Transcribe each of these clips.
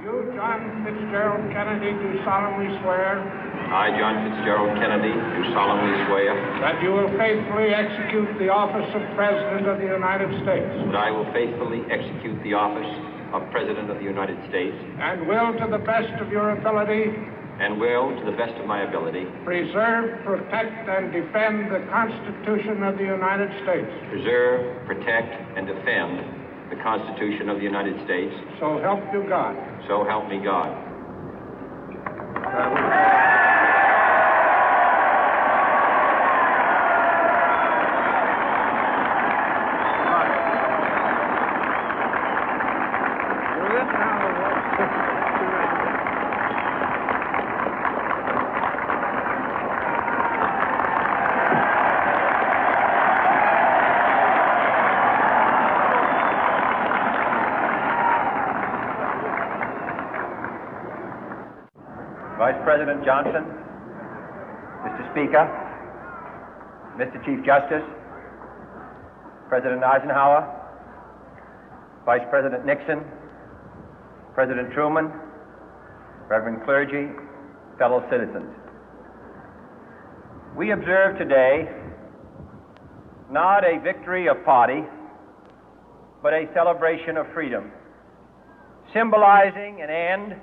You, John Fitzgerald Kennedy, do solemnly swear. I, John Fitzgerald Kennedy, do solemnly swear. That you will faithfully execute the office of President of the United States. That I will faithfully execute the office of President of the United States. And will, to the best of your ability. And will, to the best of my ability. Preserve, protect, and defend the Constitution of the United States. Preserve, protect, and defend the Constitution of the United States. So help you God. So help me God. Vice President Johnson, Mr. Speaker, Mr. Chief Justice, President Eisenhower, Vice President Nixon, President Truman, Reverend clergy, fellow citizens. We observe today not a victory of party, but a celebration of freedom, symbolizing an end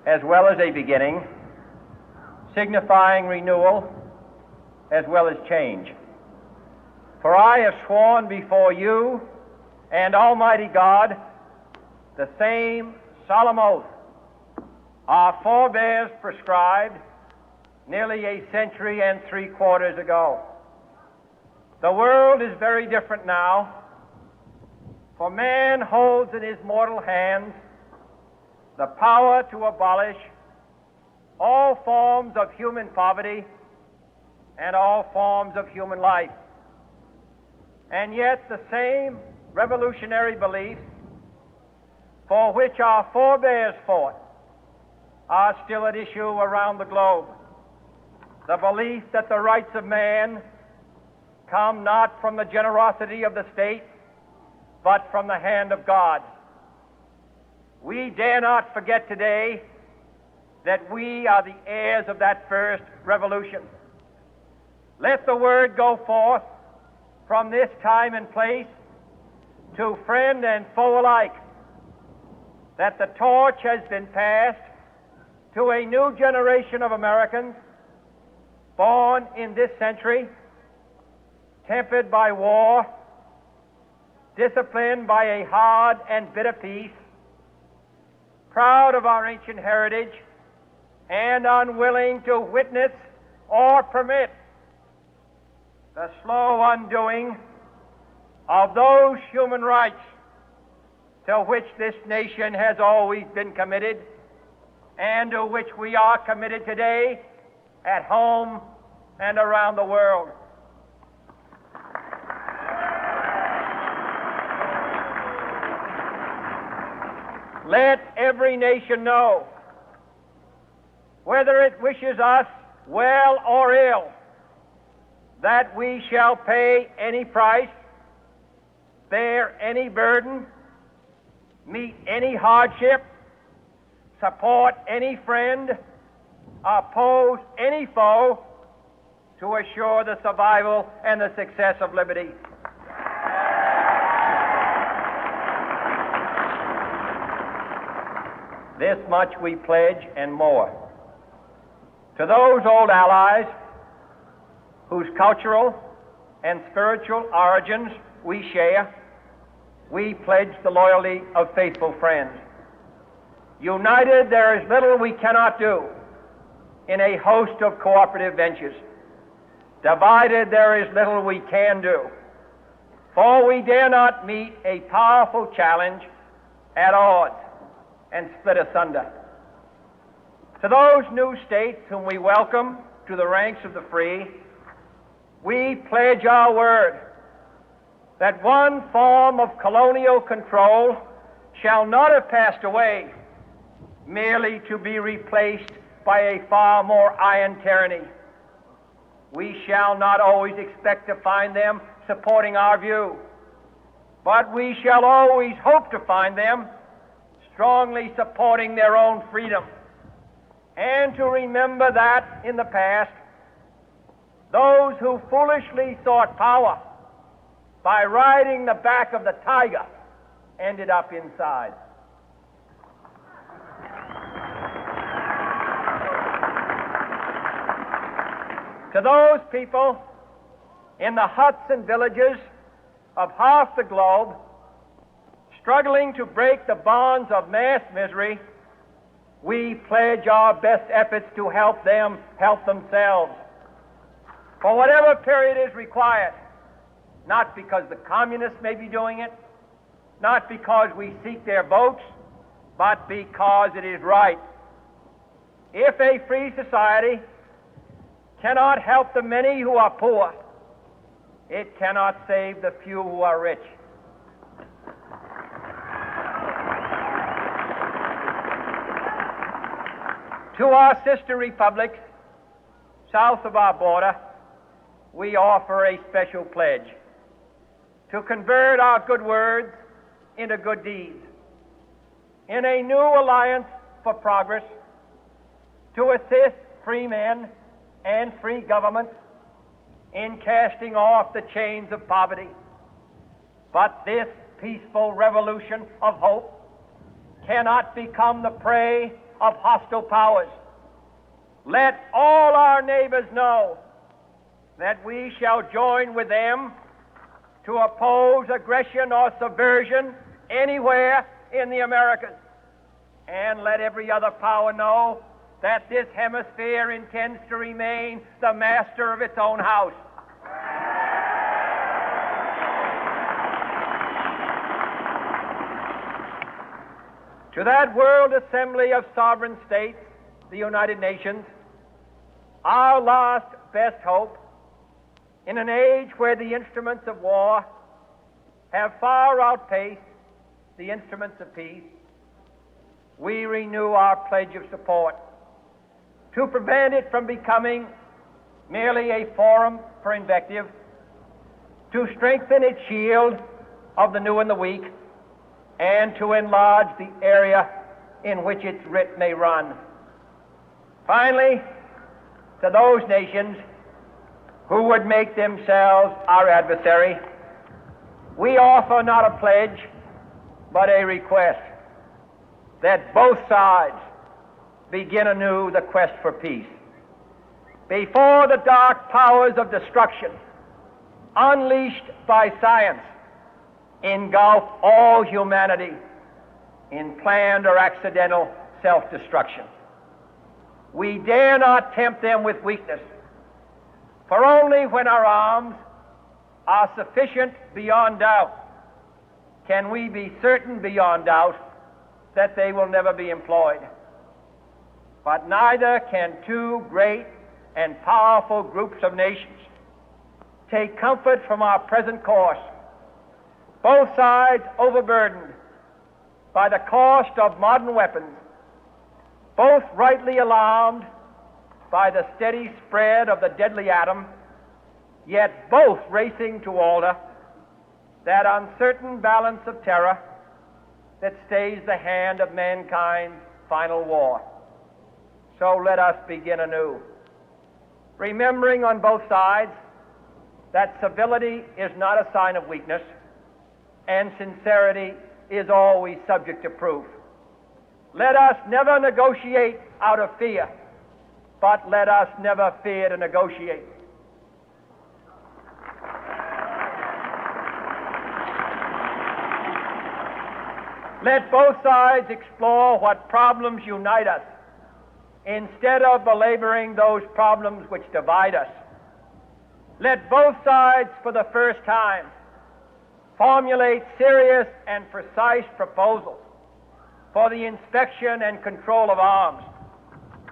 as well as a beginning, signifying renewal as well as change. For I have sworn before you and Almighty God the same solemn oath our forebears prescribed nearly a century and 3/4 ago. The world is very different now, for man holds in his mortal hands the power to abolish all forms of human poverty and all forms of human life. And yet the same revolutionary beliefs for which our forebears fought are still at issue around the globe. The belief that the rights of man come not from the generosity of the state, but from the hand of God. We dare not forget today that we are the heirs of that first revolution. Let the word go forth from this time and place to friend and foe alike that the torch has been passed to a new generation of Americans born in this century, tempered by war, disciplined by a hard and bitter peace, proud of our ancient heritage, and unwilling to witness or permit the slow undoing of those human rights to which this nation has always been committed and to which we are committed today at home and around the world. Let every nation know, whether it wishes us well or ill, that we shall pay any price, bear any burden, meet any hardship, support any friend, oppose any foe to assure the survival and the success of liberty. This much we pledge and more. To those old allies whose cultural and spiritual origins we share, we pledge the loyalty of faithful friends. United, there is little we cannot do in a host of cooperative ventures. Divided, there is little we can do, for we dare not meet a powerful challenge at odds and split asunder. To those new states whom we welcome to the ranks of the free, we pledge our word that one form of colonial control shall not have passed away, merely to be replaced by a far more iron tyranny. We shall not always expect to find them supporting our view, but we shall always hope to find them strongly supporting their own freedom, and to remember that in the past, those who foolishly sought power by riding the back of the tiger ended up inside. To those people in the huts and villages of half the globe struggling to break the bonds of mass misery, we pledge our best efforts to help them help themselves for whatever period is required, not because the communists may be doing it, not because we seek their votes, but because it is right. If a free society cannot help the many who are poor, it cannot save the few who are rich. To our sister republics south of our border, we offer a special pledge to convert our good words into good deeds, in a new alliance for progress, to assist free men and free governments in casting off the chains of poverty. But this peaceful revolution of hope cannot become the prey of hostile powers. Let all our neighbors know that we shall join with them to oppose aggression or subversion anywhere in the Americas. And let every other power know that this hemisphere intends to remain the master of its own house. To that World Assembly of Sovereign States, the United Nations, our last best hope, in an age where the instruments of war have far outpaced the instruments of peace, we renew our pledge of support to prevent it from becoming merely a forum for invective, to strengthen its shield of the new and the weak, and to enlarge the area in which its writ may run. Finally, to those nations who would make themselves our adversary, we offer not a pledge, but a request that both sides begin anew the quest for peace. Before the dark powers of destruction, unleashed by science, engulf all humanity in planned or accidental self-destruction, we dare not tempt them with weakness, for only when our arms are sufficient beyond doubt can we be certain beyond doubt that they will never be employed. But neither can two great and powerful groups of nations take comfort from our present course, both sides overburdened by the cost of modern weapons, both rightly alarmed by the steady spread of the deadly atom, yet both racing to alter that uncertain balance of terror that stays the hand of mankind's final war. So let us begin anew, remembering on both sides that civility is not a sign of weakness, and sincerity is always subject to proof. Let us never negotiate out of fear, but let us never fear to negotiate. Let both sides explore what problems unite us, instead of belaboring those problems which divide us. Let both sides, for the first time, formulate serious and precise proposals for the inspection and control of arms,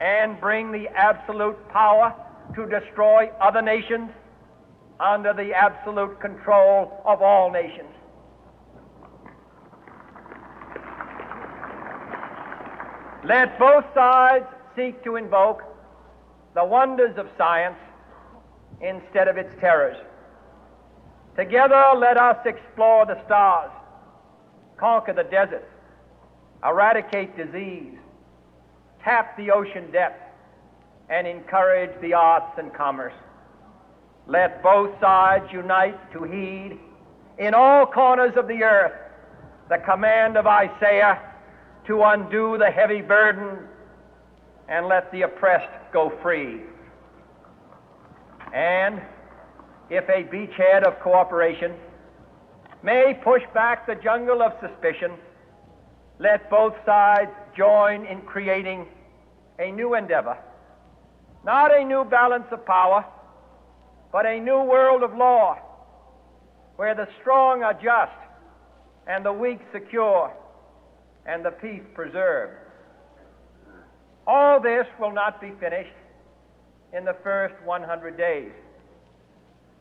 and bring the absolute power to destroy other nations under the absolute control of all nations. Let both sides seek to invoke the wonders of science instead of its terrors. Together, let us explore the stars, conquer the deserts, eradicate disease, tap the ocean depth, and encourage the arts and commerce. Let both sides unite to heed in all corners of the earth the command of Isaiah to undo the heavy burden and let the oppressed go free. And if a beachhead of cooperation may push back the jungle of suspicion, let both sides join in creating a new endeavor, not a new balance of power, but a new world of law, where the strong are just and the weak secure and the peace preserved. All this will not be finished in the first 100 days,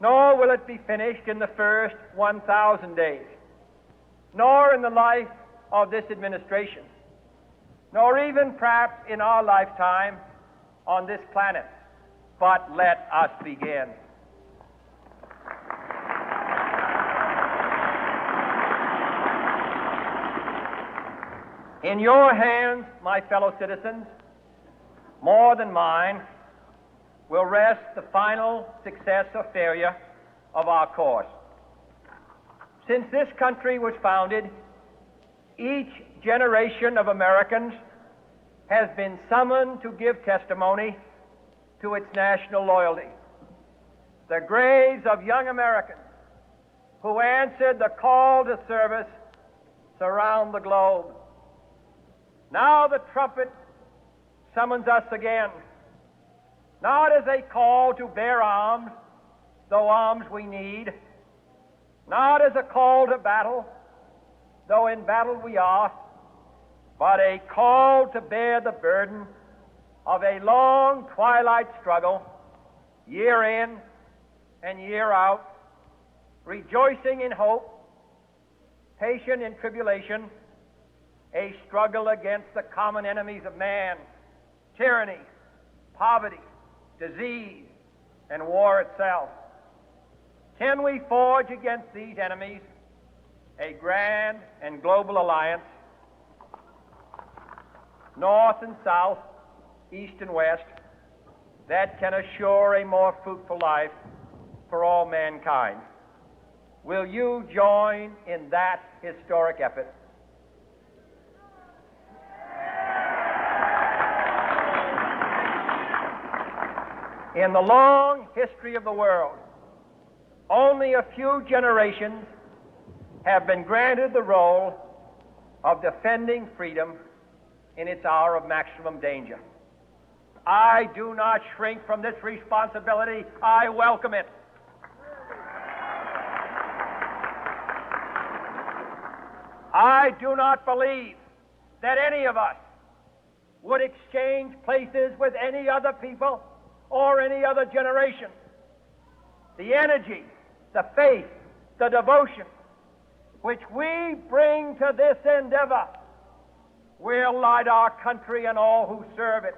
nor will it be finished in the first 1,000 days, nor in the life of this administration, nor even perhaps in our lifetime on this planet. But let us begin. In your hands, my fellow citizens, more than mine, will rest the final success or failure of our course. Since this country was founded, each generation of Americans has been summoned to give testimony to its national loyalty. The graves of young Americans who answered the call to service surround the globe. Now the trumpet summons us again, not as a call to bear arms, though arms we need, not as a call to battle, though in battle we are, but a call to bear the burden of a long twilight struggle, year in and year out, rejoicing in hope, patient in tribulation, a struggle against the common enemies of man, tyranny, poverty, disease, and war itself. Can we forge against these enemies a grand and global alliance, north and south, east and west, that can assure a more fruitful life for all mankind? Will you join in that historic effort? In the long history of the world, only a few generations have been granted the role of defending freedom in its hour of maximum danger. I do not shrink from this responsibility. I welcome it. I do not believe that any of us would exchange places with any other people or any other generation. The energy, the faith, the devotion which we bring to this endeavor will light our country and all who serve it.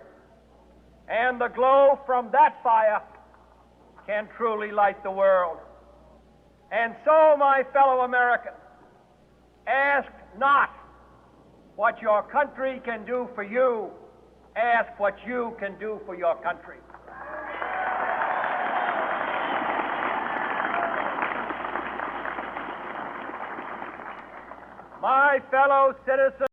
And the glow from that fire can truly light the world. And so, my fellow Americans, ask not what your country can do for you, ask what you can do for your country. My fellow citizens,